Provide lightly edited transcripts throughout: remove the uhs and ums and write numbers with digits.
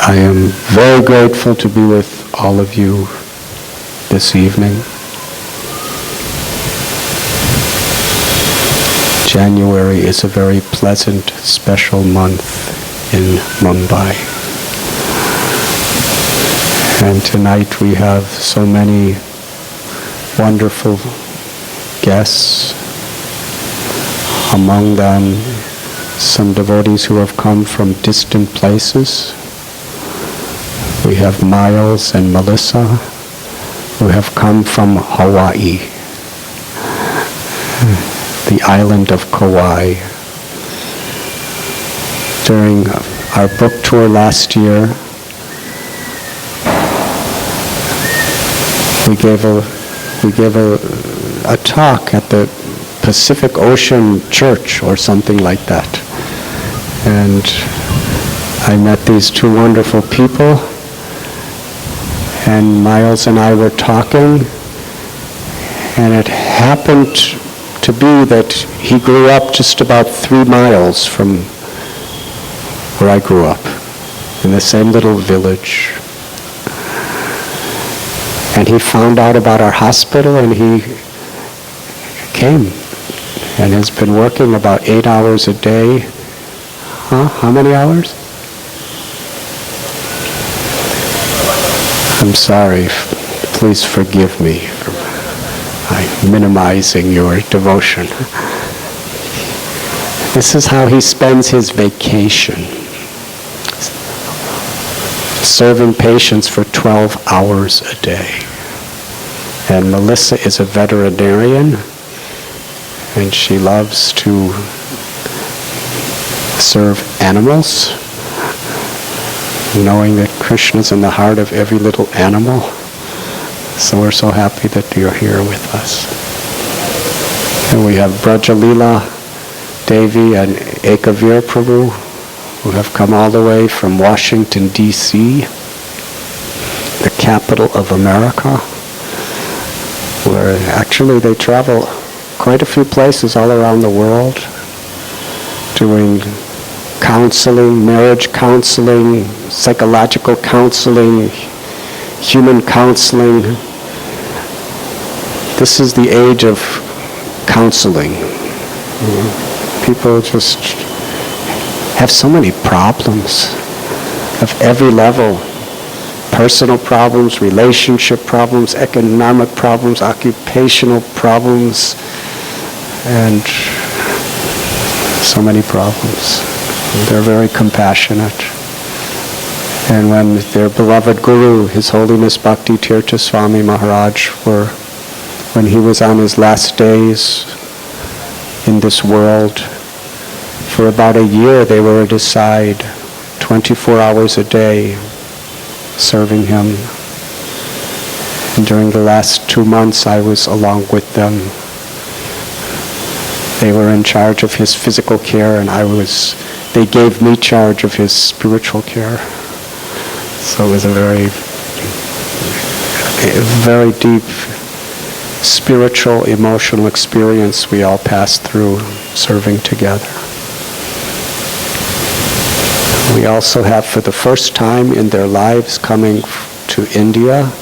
I am very grateful to be with all of you this evening. January is a very pleasant, special month in Mumbai. And tonight we have so many wonderful guests. Among them, some devotees who have come from distant places. We have Miles and Melissa, who have come from Hawaii, the island of Kauai. During our book tour last year, we gave a talk at the Pacific Ocean Church or something like that. And I met these two wonderful people, and Miles and I were talking, and it happened to be that he grew up just about 3 miles from where I grew up, in the same little village. And he found out about our hospital, and he came and has been working about 8 hours a day. How many hours? I'm sorry. Please forgive me for minimizing your devotion. This is how he spends his vacation. Serving patients for 12 hours a day. And Melissa is a veterinarian, and she loves to serve animals, knowing that Krishna's in the heart of every little animal. So we're so happy that you're here with us. And we have Brajalila Devi and Ekavir Prabhu, who have come all the way from Washington, D.C., the capital of America, where actually they travel quite a few places all around the world, doing counseling, marriage counseling, psychological counseling, human counseling. This is the age of counseling. People just have so many problems of every level. Personal problems, relationship problems, economic problems, occupational problems, and so many problems. They're very compassionate. And when their beloved Guru, His Holiness Bhakti Tirtha Swami Maharaj, when he was on his last days in this world, for about a year they were at his side, 24 hours a day, serving him. And during the last 2 months I was along with them. They were in charge of his physical care, and they gave me charge of his spiritual care. So it was a very deep spiritual, emotional experience we all passed through serving together. We also have, for the first time in their lives, coming to India,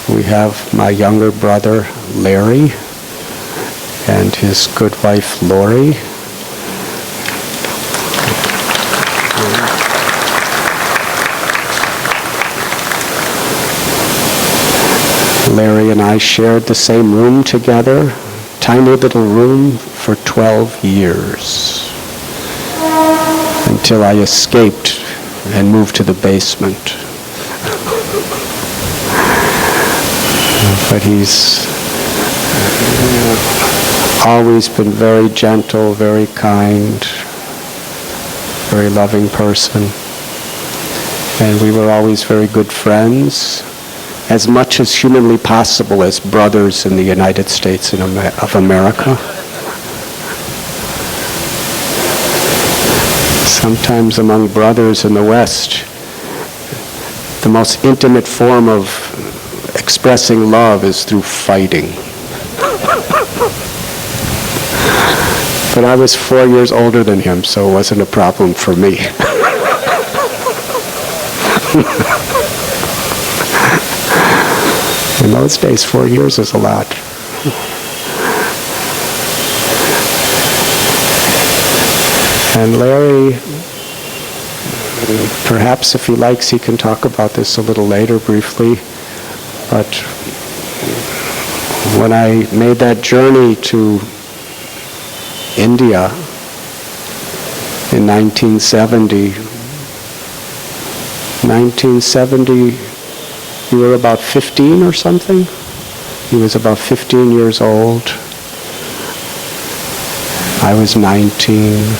we have my younger brother Larry and his good wife Lori. Larry and I shared the same room together, tiny little room, for 12 years. Until I escaped and moved to the basement. But he's always been very gentle, very kind, very loving person. And we were always very good friends, as much as humanly possible as brothers in the United States of America. Sometimes among brothers in the West, the most intimate form of expressing love is through fighting. But I was 4 years older than him, so it wasn't a problem for me. In those days, 4 years was a lot. And Larry, perhaps if he likes, he can talk about this a little later briefly, but when I made that journey to India in 1970, you were about 15 or something? He was about 15 years old. I was 19.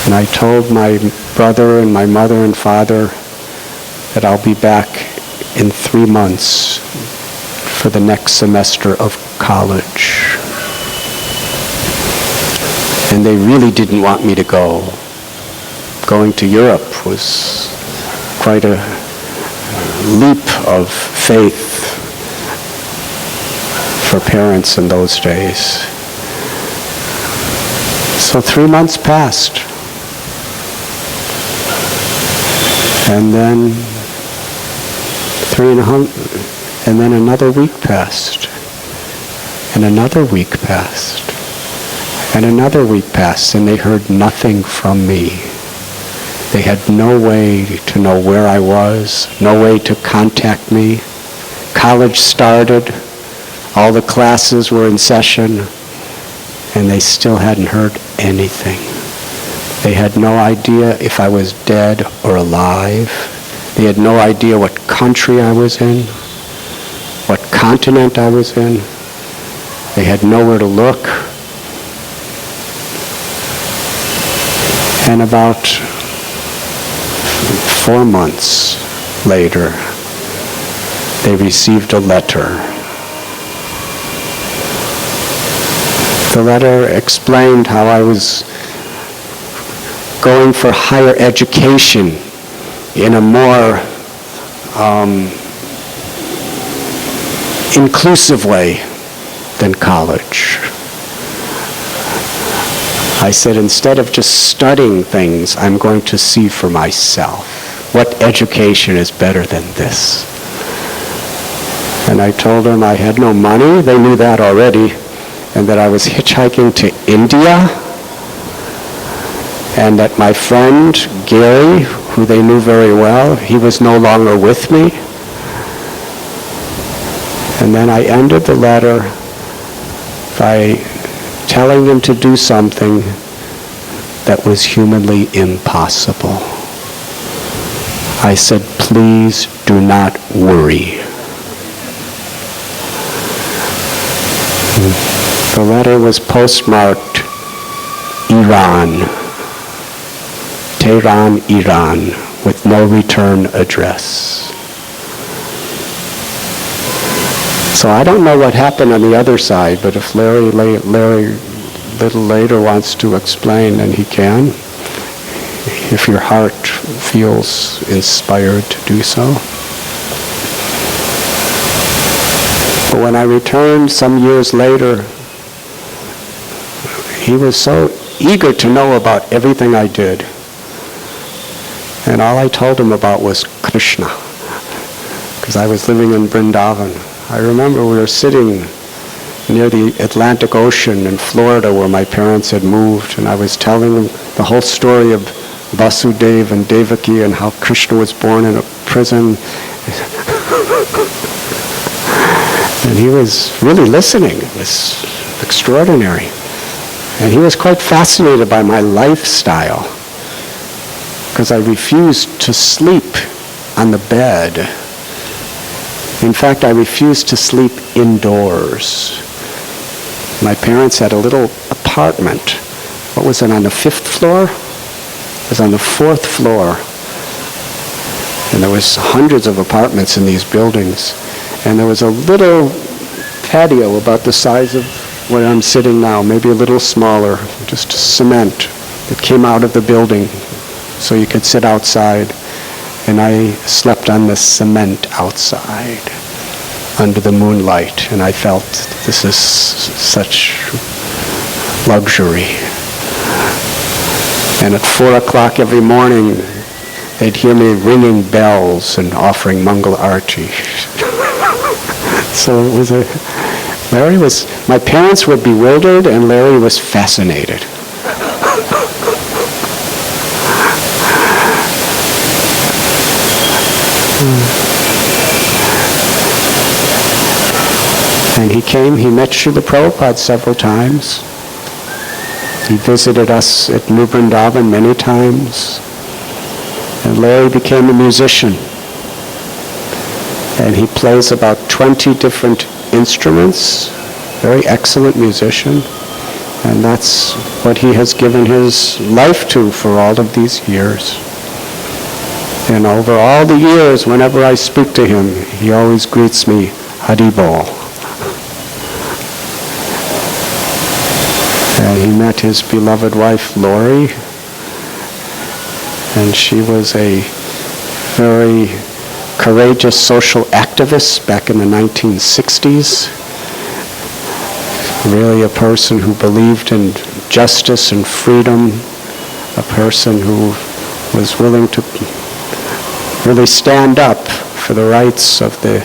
And I told my brother and my mother and father that I'll be back in 3 months for the next semester of college. And they really didn't want me to go. Going to Europe was quite a leap of faith for parents in those days. So 3 months passed. And then and then another week passed. And another week passed. And another week passed, and they heard nothing from me. They had no way to know where I was, no way to contact me. College started, all the classes were in session, and they still hadn't heard anything. They had no idea if I was dead or alive. They had no idea what country I was in, what continent I was in. They had nowhere to look. And about 4 months later, they received a letter. The letter explained how I was going for higher education in a more inclusive way than college. I said, instead of just studying things, I'm going to see for myself. What education is better than this? And I told them I had no money. They knew that already. And that I was hitchhiking to India. And that my friend, Gary, who they knew very well, he was no longer with me. And then I ended the letter by telling them to do something that was humanly impossible. I said, please do not worry. The letter was postmarked Iran. Tehran, Iran, with no return address. So I don't know what happened on the other side, but if Larry a little later wants to explain, then he can, if your heart feels inspired to do so. But when I returned some years later, he was so eager to know about everything I did. And all I told him about was Krishna, because I was living in Vrindavan. I remember we were sitting near the Atlantic Ocean in Florida where my parents had moved, and I was telling him the whole story of Vasudeva and Devaki and how Krishna was born in a prison. And he was really listening. It was extraordinary. And he was quite fascinated by my lifestyle, because I refused to sleep on the bed. In fact, I refused to sleep indoors. My parents had a little apartment. What was it, on the 5th floor? It was on the 4th floor. And there was hundreds of apartments in these buildings. And there was a little patio about the size of where I'm sitting now, maybe a little smaller, just cement that came out of the building so you could sit outside. And I slept on the cement outside under the moonlight, and I felt this is such luxury. And at 4 o'clock every morning, they'd hear me ringing bells and offering Mangal Arti. So it was my parents were bewildered and Larry was fascinated. And he met Srila Prabhupada several times. He visited us at New Vrindavan many times. And Larry became a musician. And he plays about 20 different instruments, very excellent musician. And that's what he has given his life to for all of these years. And over all the years, whenever I speak to him, he always greets me, Hari Bol. And he met his beloved wife, Lori, and she was a very courageous social activist back in the 1960s. Really a person who believed in justice and freedom, a person who was willing to really stand up for the rights of the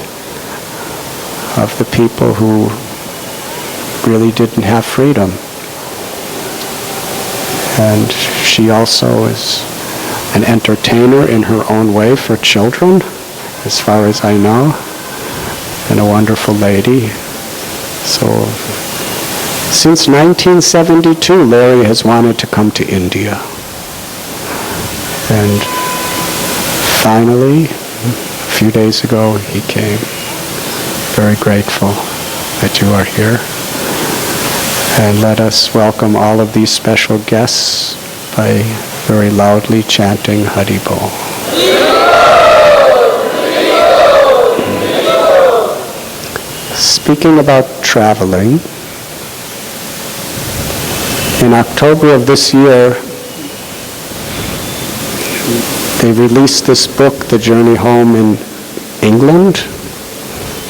people who really didn't have freedom. And she also is an entertainer in her own way for children, as far as I know, and a wonderful lady. So since 1972, Larry has wanted to come to India. And finally, a few days ago, he came. Very grateful that you are here. And let us welcome all of these special guests by very loudly chanting Hari Bol. Speaking about traveling, in October of this year, they released this book, The Journey Home, in England,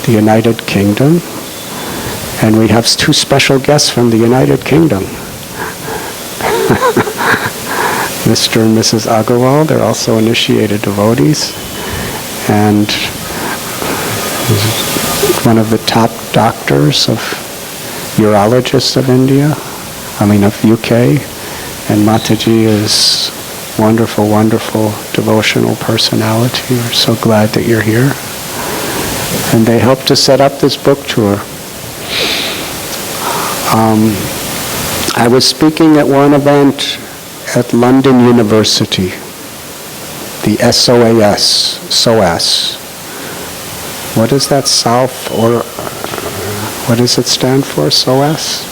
the United Kingdom. And we have two special guests from the United Kingdom. Mr. and Mrs. Agarwal, they're also initiated devotees. And one of the top doctors of urologists of India, of UK. And Mataji is wonderful, wonderful devotional personality. We're so glad that you're here. And they helped to set up this book tour. I was speaking at one event at London University, the SOAS. What is that, South, or what does it stand for, SOAS?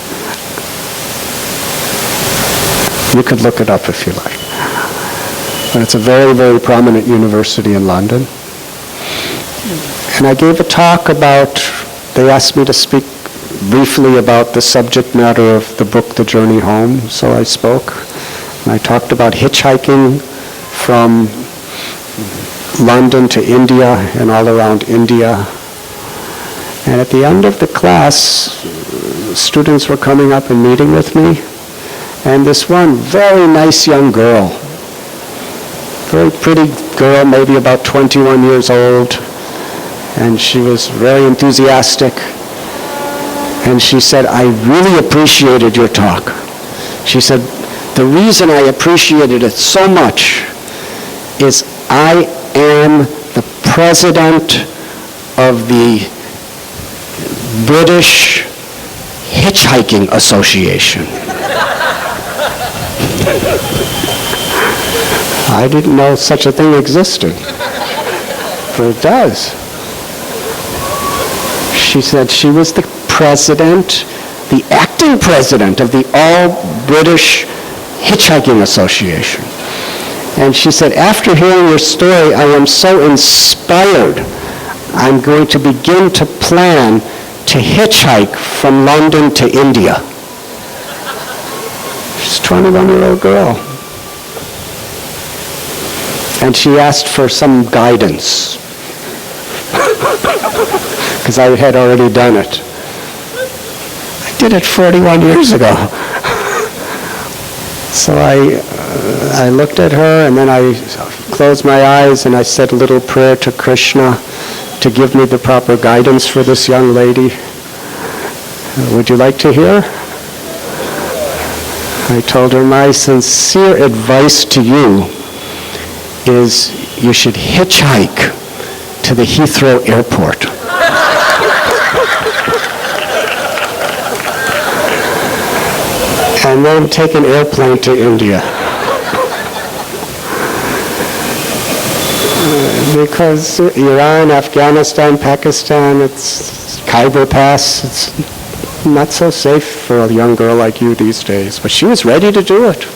You could look it up if you like. But it's a very, very prominent university in London. And I gave a talk about, they asked me to speak briefly about the subject matter of the book, The Journey Home, so I spoke. And I talked about hitchhiking from London to India and all around India. And at the end of the class, students were coming up and meeting with me. And this one very nice young girl, very pretty girl, maybe about 21 years old, and she was very enthusiastic. And she said, I really appreciated your talk. She said, the reason I appreciated it so much is I am the president of the British Hitchhiking Association. I didn't know such a thing existed, but it does. She said she was the president, the acting president of the All British Hitchhiking Association. And she said, after hearing your story, I am so inspired. I'm going to begin to plan to hitchhike from London to India. She's a 21-year-old girl. And she asked for some guidance, because I had already done it. I did it 41 years ago. So I looked at her, and then I closed my eyes and I said a little prayer to Krishna to give me the proper guidance for this young lady. Would you like to hear? I told her, my sincere advice to you is you should hitchhike to the Heathrow Airport. And then take an airplane to India. Because Iran, Afghanistan, Pakistan, it's Khyber Pass, it's not so safe for a young girl like you these days. But she was ready to do it.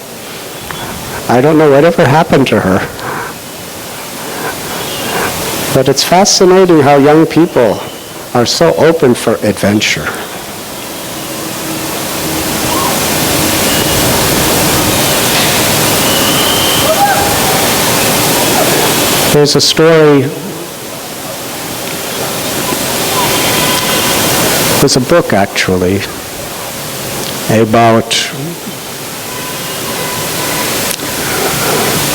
I don't know whatever happened to her. But it's fascinating how young people are so open for adventure. There's a story, there's a book actually, about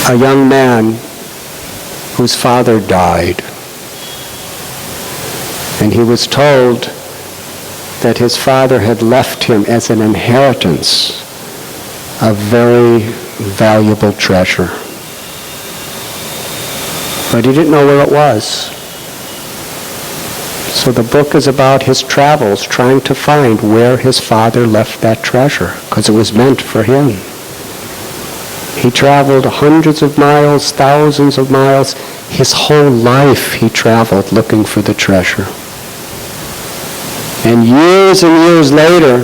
a young man whose father died. And he was told that his father had left him as an inheritance a very valuable treasure. But he didn't know where it was. So the book is about his travels, trying to find where his father left that treasure, because it was meant for him. He traveled hundreds of miles, thousands of miles. His whole life he traveled looking for the treasure. And years later,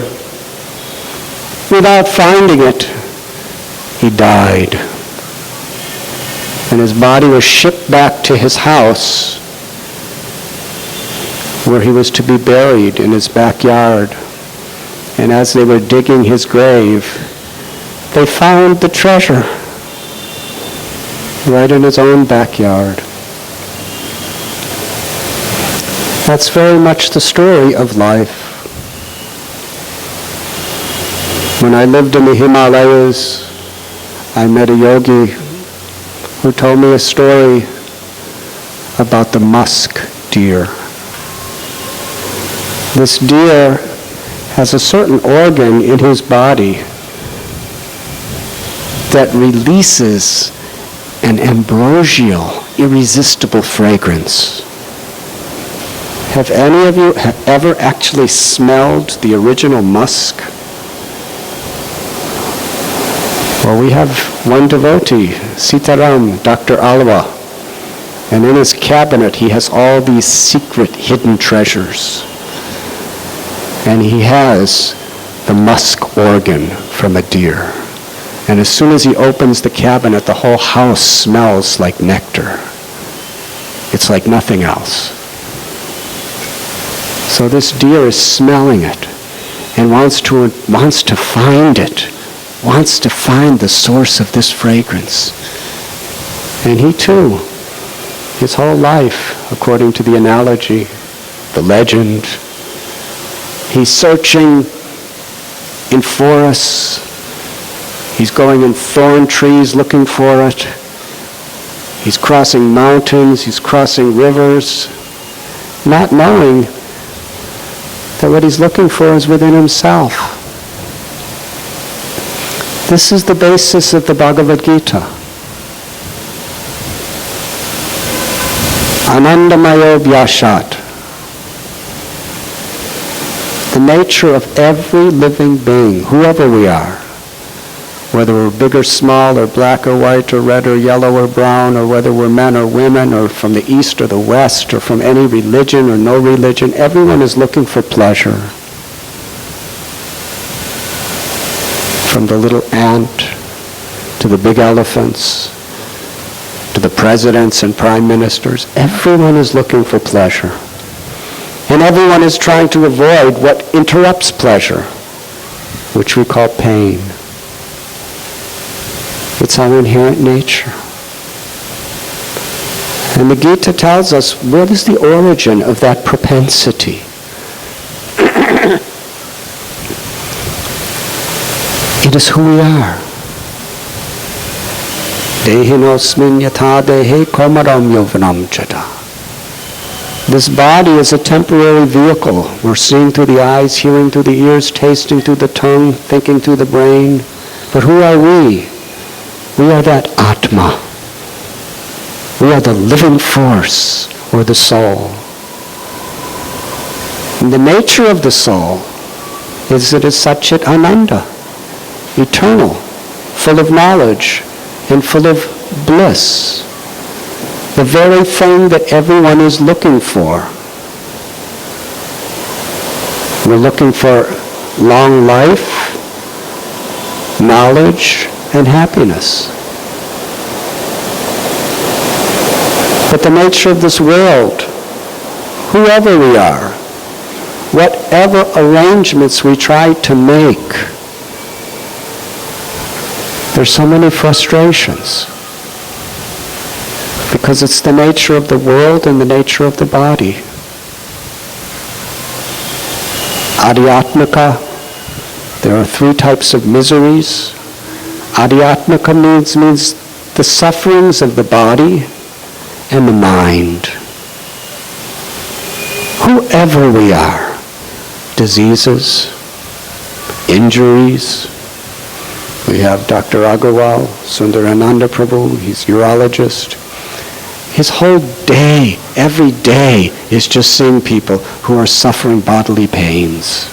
without finding it, he died. And his body was shipped back to his house, where he was to be buried in his backyard. And as they were digging his grave, they found the treasure right in his own backyard. That's very much the story of life. When I lived in the Himalayas, I met a yogi who told me a story about the musk deer. This deer has a certain organ in his body that releases an ambrosial, irresistible fragrance. Have any of you ever actually smelled the original musk? Well, we have one devotee, Sitaram, Dr. Alwa, and in his cabinet he has all these secret hidden treasures. And he has the musk organ from a deer. And as soon as he opens the cabinet, the whole house smells like nectar. It's like nothing else. So this deer is smelling it and wants to find it, wants to find the source of this fragrance. And he too, his whole life, according to the analogy, the legend, he's searching in forests. He's going in thorn trees looking for it. He's crossing mountains. He's crossing rivers, not knowing that what he's looking for is within himself. This is the basis of the Bhagavad Gita. Anandamayo Vyashat. The nature of every living being, whoever we are, whether we're big or small, or black or white, or red or yellow or brown, or whether we're men or women, or from the east or the west, or from any religion or no religion, everyone is looking for pleasure. From the little ant, to the big elephants, to the presidents and prime ministers, everyone is looking for pleasure. And everyone is trying to avoid what interrupts pleasure, which we call pain. It's our inherent nature. And the Gita tells us what is the origin of that propensity. It is who we are. Dehinosmin yatha dehe komaram yovanam chata. This body is a temporary vehicle. We're seeing through the eyes, hearing through the ears, tasting through the tongue, thinking through the brain. But who are we? We are that Atma. We are the living force, or the soul. And the nature of the soul is that it is Satchit Ananda, eternal, full of knowledge, and full of bliss. The very thing that everyone is looking for. We're looking for long life, knowledge, and happiness. But the nature of this world, whoever we are, whatever arrangements we try to make, there's so many frustrations. Because it's the nature of the world and the nature of the body. Adhyatmika, there are 3 types of miseries. Adhyatmika means the sufferings of the body and the mind. Whoever we are, diseases, injuries. We have Dr. Agarwal, Sundarananda Prabhu, he's urologist. His whole day, every day, is just seeing people who are suffering bodily pains.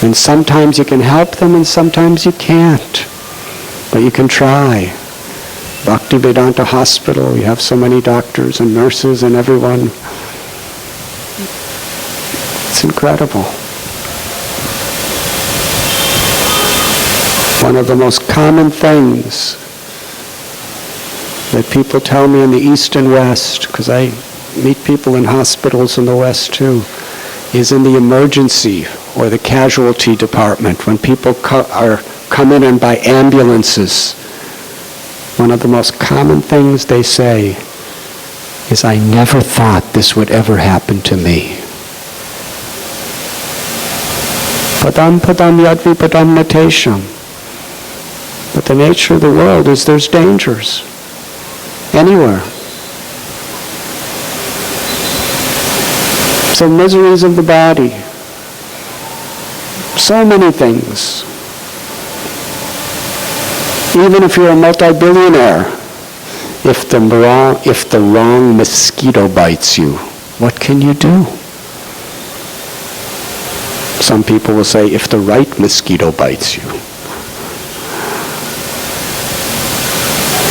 And sometimes you can help them and sometimes you can't. But you can try. Bhaktivedanta Hospital, you have so many doctors and nurses and everyone. It's incredible. One of the most common things that people tell me in the East and West, because I meet people in hospitals in the West too, is in the emergency or the casualty department, when people come in and by ambulances. One of the most common things they say is, I never thought this would ever happen to me. Padam padam yadvi padam natesham. But the nature of the world is there's dangers. Anywhere. So miseries of the body. So many things. Even if you're a multi-billionaire, if the wrong mosquito bites you, what can you do? Some people will say, if the right mosquito bites you.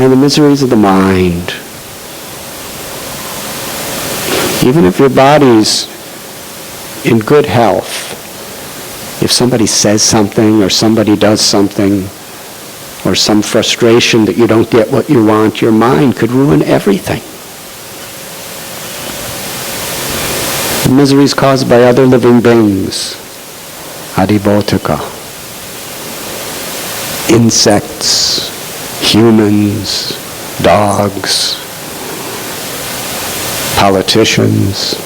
And the miseries of the mind. Even if your body's in good health, if somebody says something or somebody does something or some frustration that you don't get what you want, your mind could ruin everything. The miseries caused by other living beings, adibhotika, insects, humans, dogs, politicians,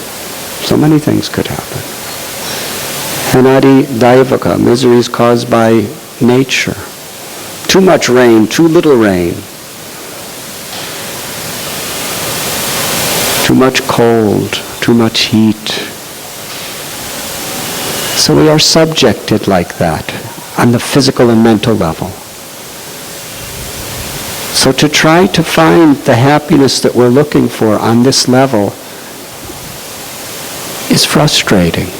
so many things could happen. Hanadi daivaka, miseries caused by nature. Too much rain, too little rain. Too much cold, too much heat. So we are subjected like that on the physical and mental level. So to try to find the happiness that we're looking for on this level is frustrating.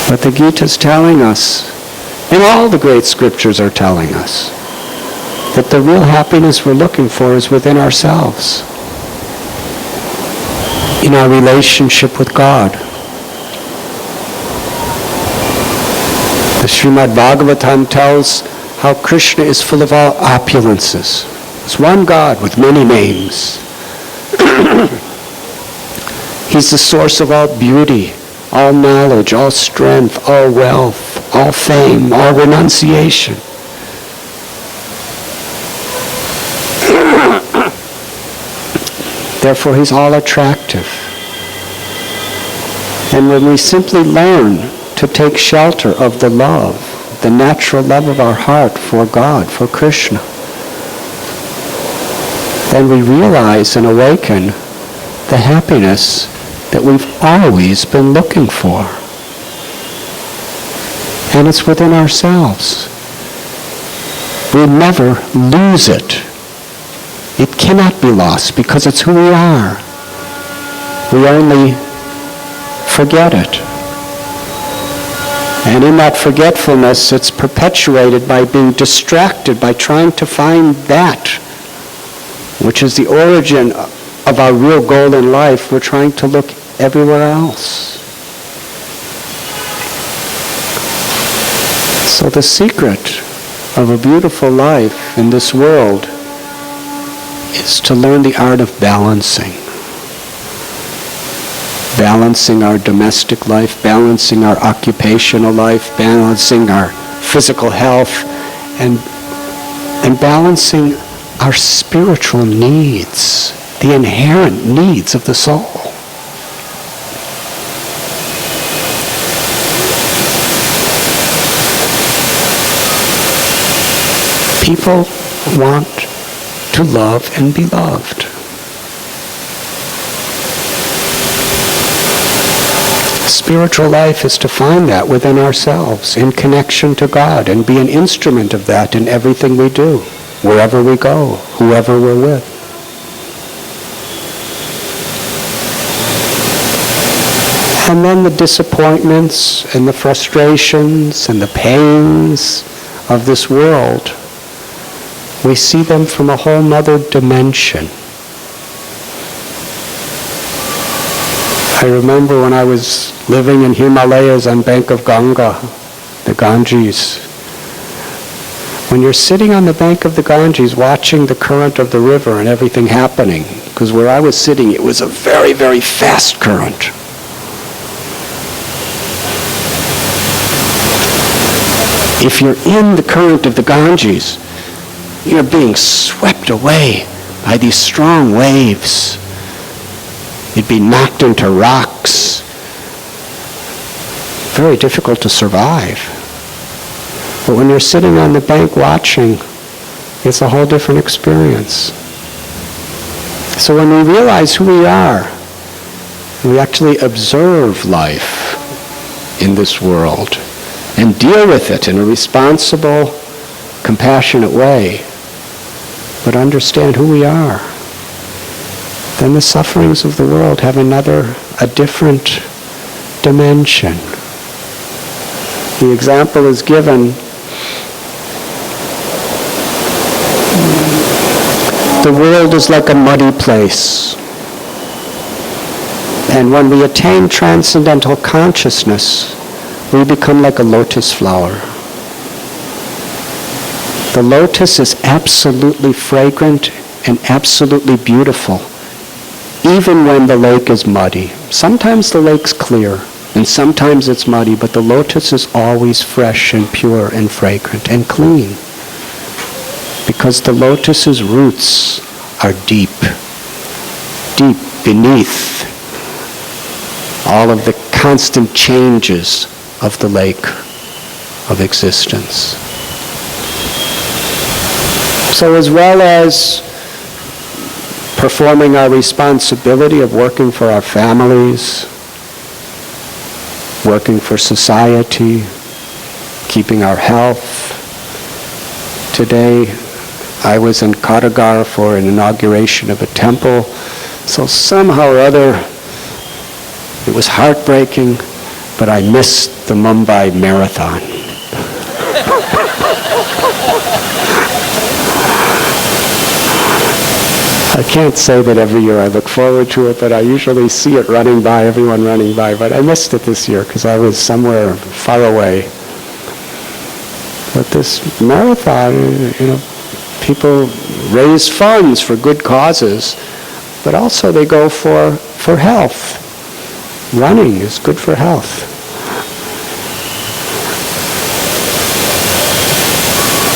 But the Gita is telling us, and all the great scriptures are telling us, that the real happiness we're looking for is within ourselves, in our relationship with God. The Srimad Bhagavatam tells how Krishna is full of all opulences. It's one God with many names. He's the source of all beauty, all knowledge, all strength, all wealth, all fame, all renunciation. Therefore, he's all attractive. And when we simply learn to take shelter of the love, the natural love of our heart for God, for Krishna, then we realize and awaken the happiness that we've always been looking for. And it's within ourselves. We never lose it. It cannot be lost because it's who we are. We only forget it. And in that forgetfulness, it's perpetuated by being distracted, by trying to find that which is the origin of our real goal in life. We're trying to look everywhere else. So the secret of a beautiful life in this world is to learn the art of balancing. Balancing our domestic life, balancing our occupational life, balancing our physical health, and balancing our spiritual needs, the inherent needs of the soul. People want to love and be loved. Spiritual life is to find that within ourselves, in connection to God, and be an instrument of that in everything we do, wherever we go, whoever we're with. And then the disappointments and the frustrations and the pains of this world, we see them from a whole nother dimension. I remember when I was living in Himalayas on bank of Ganga, the Ganges. When you're sitting on the bank of the Ganges watching the current of the river and everything happening, because where I was sitting it was a very, very fast current. If you're in the current of the Ganges, you're being swept away by these strong waves. You'd be knocked into rocks. Very difficult to survive. But when you're sitting on the bank watching, it's a whole different experience. So when we realize who we are, we actually observe life in this world and deal with it in a responsible, compassionate way, but understand who we are, then the sufferings of the world have a different dimension. The example is given, the world is like a muddy place. And when we attain transcendental consciousness, we become like a lotus flower. The lotus is absolutely fragrant and absolutely beautiful, even when the lake is muddy. Sometimes the lake's clear, and sometimes it's muddy, but the lotus is always fresh and pure and fragrant and clean, because the lotus's roots are deep, deep beneath all of the constant changes of the lake of existence. So as well as performing our responsibility of working for our families, working for society, keeping our health. Today, I was in Karagar for an inauguration of a temple, so somehow or other, it was heartbreaking, but I missed the Mumbai marathon. I can't say that every year I look forward to it, but I usually see it running by, everyone running by. But I missed it this year because I was somewhere far away. But this marathon, people raise funds for good causes, but also they go for health. Running is good for health.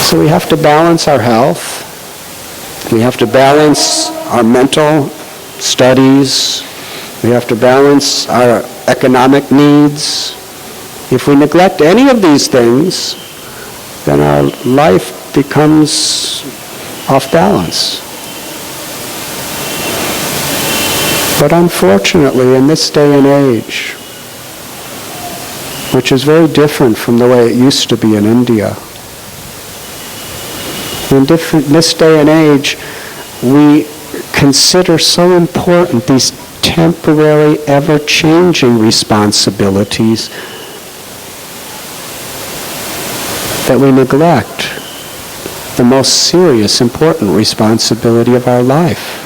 So we have to balance our health. We have to balance our mental studies. We have to balance our economic needs. If we neglect any of these things, then our life becomes off balance. But unfortunately, in this day and age, which is very different from the way it used to be in India, in this day and age, we consider so important these temporary, ever-changing responsibilities that we neglect the most serious, important responsibility of our life,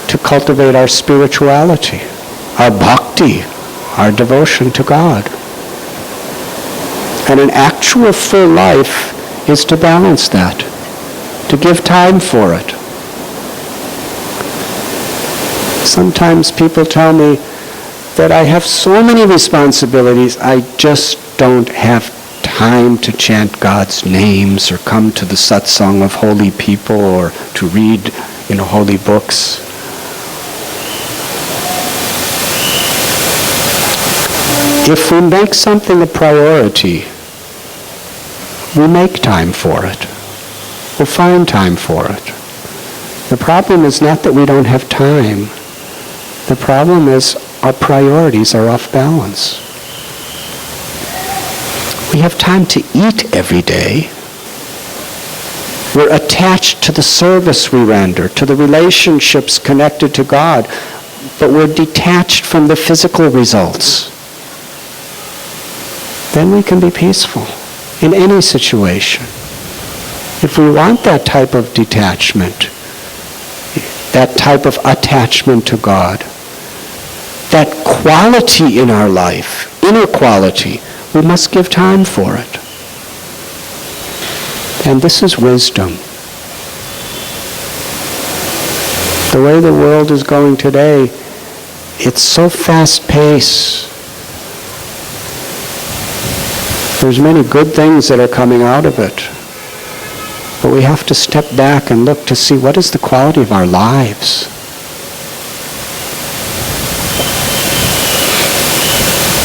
to cultivate our spirituality, our bhakti, our devotion to God. And an actual full life is to balance that, to give time for it. Sometimes people tell me that I have so many responsibilities, I just don't have time to chant God's names or come to the satsang of holy people or to read, holy books. If we make something a priority, we make time for it. We'll find time for it. The problem is not that we don't have time. The problem is our priorities are off balance. We have time to eat every day. We're attached to the service we render, to the relationships connected to God, but we're detached from the physical results. Then we can be peaceful in any situation. If we want that type of detachment, that type of attachment to God, that quality in our life, inner quality, we must give time for it. And this is wisdom. The way the world is going today, it's so fast-paced. There's many good things that are coming out of it. But we have to step back and look to see what is the quality of our lives.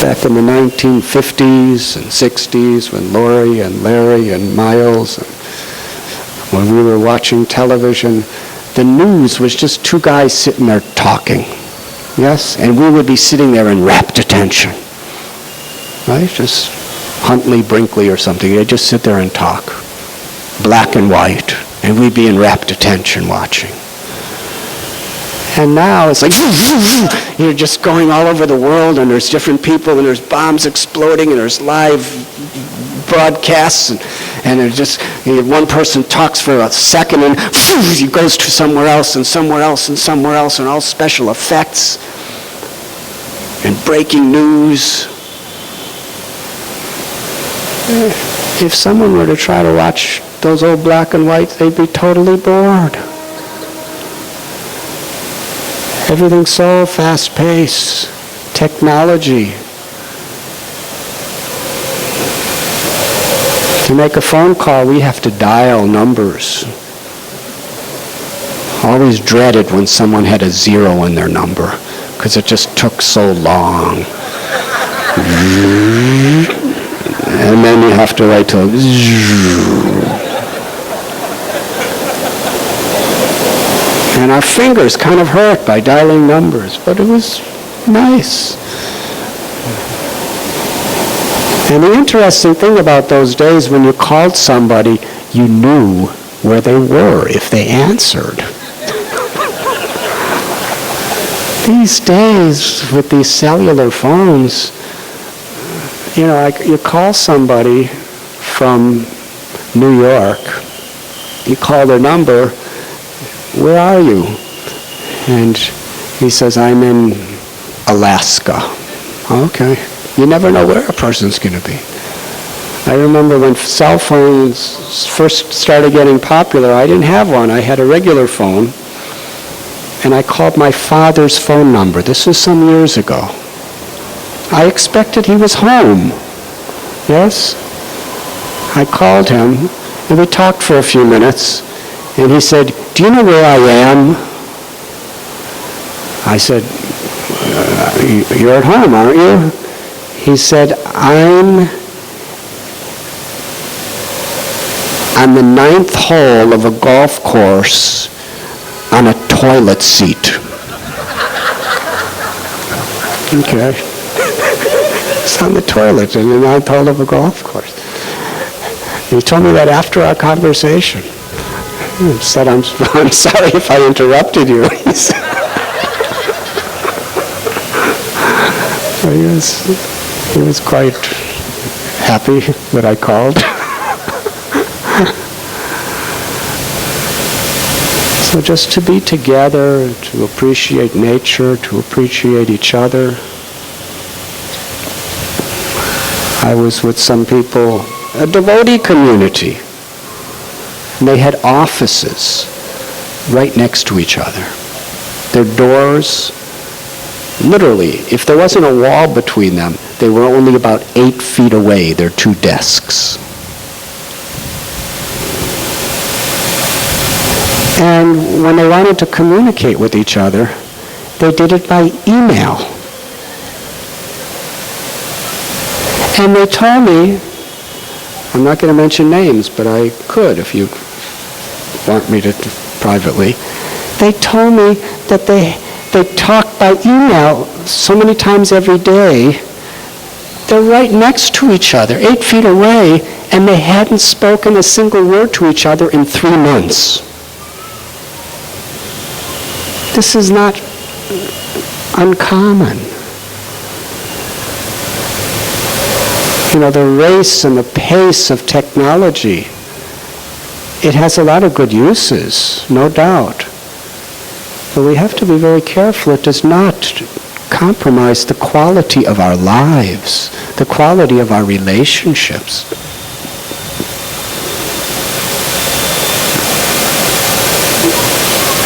Back in the 1950s and 60s when Lori and Larry and Miles, and when we were watching television, the news was just two guys sitting there talking. Yes? And we would be sitting there in rapt attention. Right? Just Huntley, Brinkley or something. They'd just sit there and talk. Black and white. And we'd be in rapt attention watching. And now it's like, you're just going all over the world and there's different people and there's bombs exploding and there's live broadcasts and there's just, one person talks for a second and he goes to somewhere else and somewhere else and somewhere else, and all special effects and breaking news. If someone were to try to watch those old black and whites, they'd be totally bored. Everything's so fast-paced. Technology. To make a phone call, we have to dial numbers. Always dreaded when someone had a 0 in their number, because it just took so long. And then you have to wait till... And our fingers kind of hurt by dialing numbers, but it was nice. And the interesting thing about those days, when you called somebody, you knew where they were if they answered. These days, with these cellular phones, you call somebody from New York, you call their number, where are you? And he says, I'm in Alaska. Okay. You never know where a person's going to be. I remember when cell phones first started getting popular, I didn't have one. I had a regular phone. And I called my father's phone number. This was some years ago. I expected he was home. Yes? I called him, and we talked for a few minutes. And he said, do you know where I am? I said, you're at home, aren't you? He said, I'm on the 9th hole of a golf course on a toilet seat. Okay. It's on the toilet in the 9th hole of a golf course. He told me that after our conversation. He said, I'm sorry if I interrupted you. He said. He was quite happy that I called. So just to be together, to appreciate nature, to appreciate each other. I was with some people, a devotee community. And they had offices right next to each other. Their doors, literally, if there wasn't a wall between them, they were only about 8 feet away, their 2 desks. And when they wanted to communicate with each other, they did it by email. And they told me, I'm not going to mention names, but I could if you want me to privately. They told me that they talk by email so many times every day. They're right next to each other, 8 feet away, and they hadn't spoken a single word to each other in 3 months. This is not uncommon. You know, the race and the pace of technology, it has a lot of good uses, no doubt. But we have to be very careful. It does not compromise the quality of our lives, the quality of our relationships.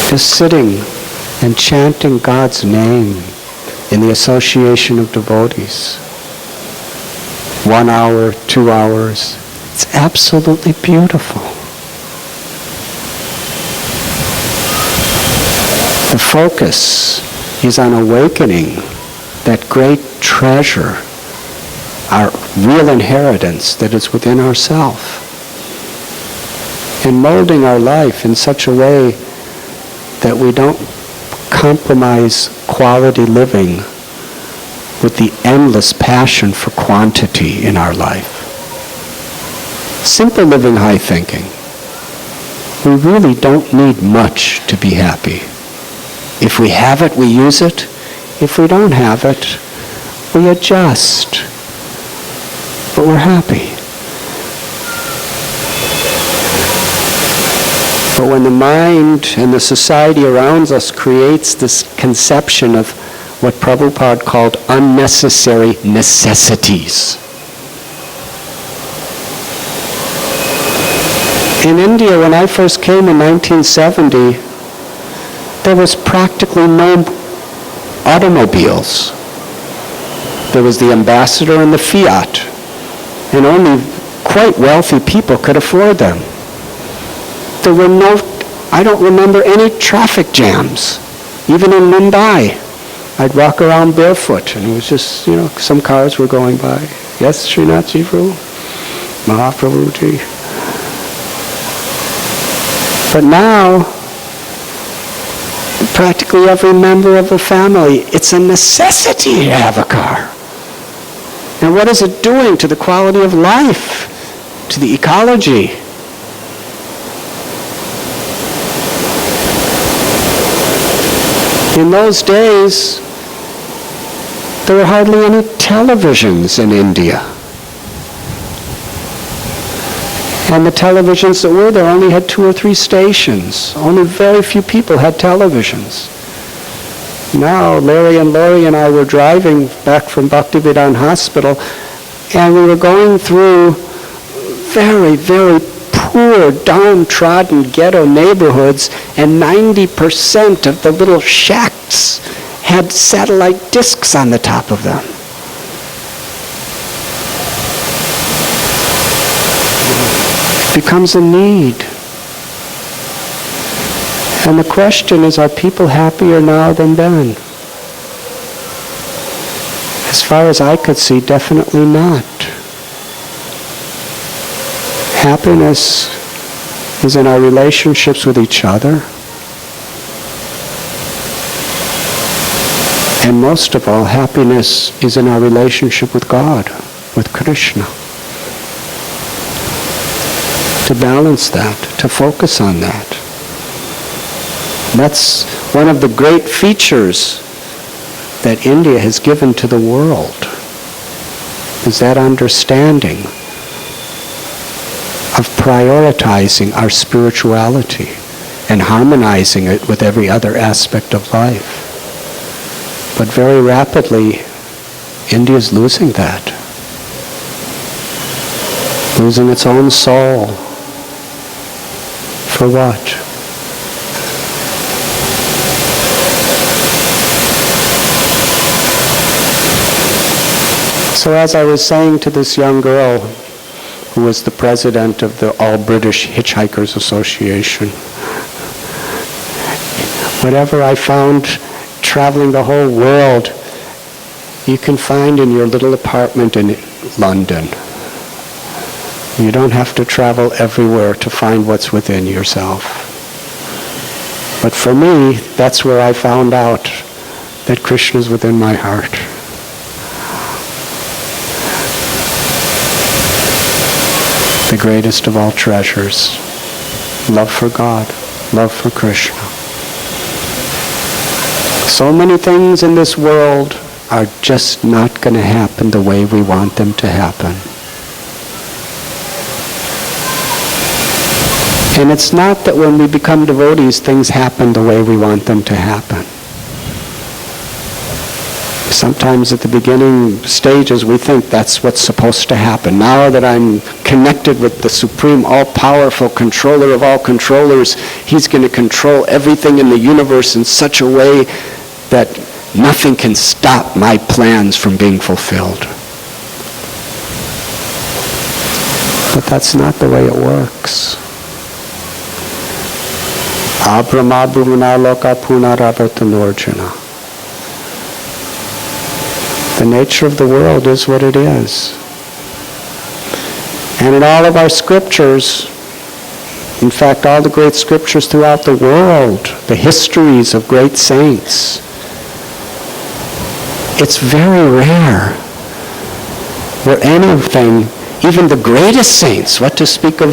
Just sitting and chanting God's name in the association of devotees. 1 hour, 2 hours. It's absolutely beautiful. The focus is on awakening that great treasure, our real inheritance that is within ourselves, and molding our life in such a way that we don't compromise quality living with the endless passion for quantity in our life. Simple living, high thinking. We really don't need much to be happy. If we have it, we use it. If we don't have it, we adjust. But we're happy. But when the mind and the society around us creates this conception of what Prabhupada called unnecessary necessities. In India, when I first came in 1970, there was practically no automobiles. There was the Ambassador and the Fiat, and only quite wealthy people could afford them. There were I don't remember any traffic jams, even in Mumbai. I'd walk around barefoot, and it was just, some cars were going by. Yes, Srinath Ji Prabhu, Mahaprabhu Ji. But now, practically every member of the family, it's a necessity to have a car. And what is it doing to the quality of life, to the ecology? In those days, there were hardly any televisions in India. And the televisions that were there only had 2 or 3 stations. Only very few people had televisions. Now, Larry and Lori and I were driving back from Bhaktivedanta Hospital, and we were going through very, very poor, downtrodden ghetto neighborhoods, and 90% of the little shacks had satellite discs on the top of them. It becomes a need. And the question is, are people happier now than then? As far as I could see, definitely not. Happiness is in our relationships with each other. And most of all, happiness is in our relationship with God, with Krishna. To balance that, to focus on that. That's one of the great features that India has given to the world, is that understanding of prioritizing our spirituality and harmonizing it with every other aspect of life. But very rapidly, India is losing that. Losing its own soul. For what? So as I was saying to this young girl, who was the president of the All British Hitchhikers Association, whatever I found traveling the whole world, you can find in your little apartment in London. You don't have to travel everywhere to find what's within yourself. But for me, that's where I found out that Krishna is within my heart. The greatest of all treasures. Love for God, love for Krishna. So many things in this world are just not going to happen the way we want them to happen. And it's not that when we become devotees, things happen the way we want them to happen. Sometimes at the beginning stages we think that's what's supposed to happen. Now that I'm connected with the supreme, all-powerful controller of all controllers, he's going to control everything in the universe in such a way that nothing can stop my plans from being fulfilled. But that's not the way it works. Abrahma Brahmana Loka Punaravartanorjana. The nature of the world is what it is. And in all of our scriptures, in fact, all the great scriptures throughout the world, the histories of great saints, it's very rare where anything, even the greatest saints, what to speak of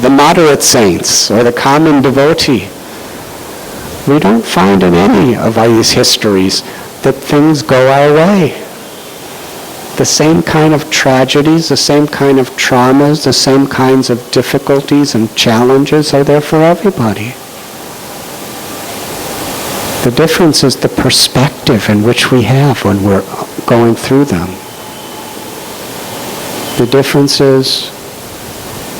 the moderate saints or the common devotee, we don't find in any of these histories that things go our way. The same kind of tragedies, the same kind of traumas, the same kinds of difficulties and challenges are there for everybody. The difference is the perspective in which we have when we're going through them. The difference is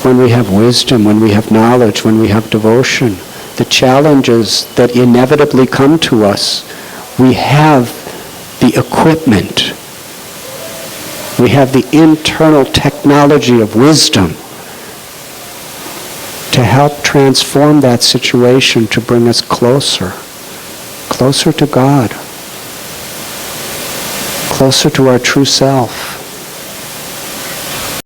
when we have wisdom, when we have knowledge, when we have devotion. The challenges that inevitably come to us, we have the equipment. We have the internal technology of wisdom to help transform that situation to bring us closer to God, closer to our true self.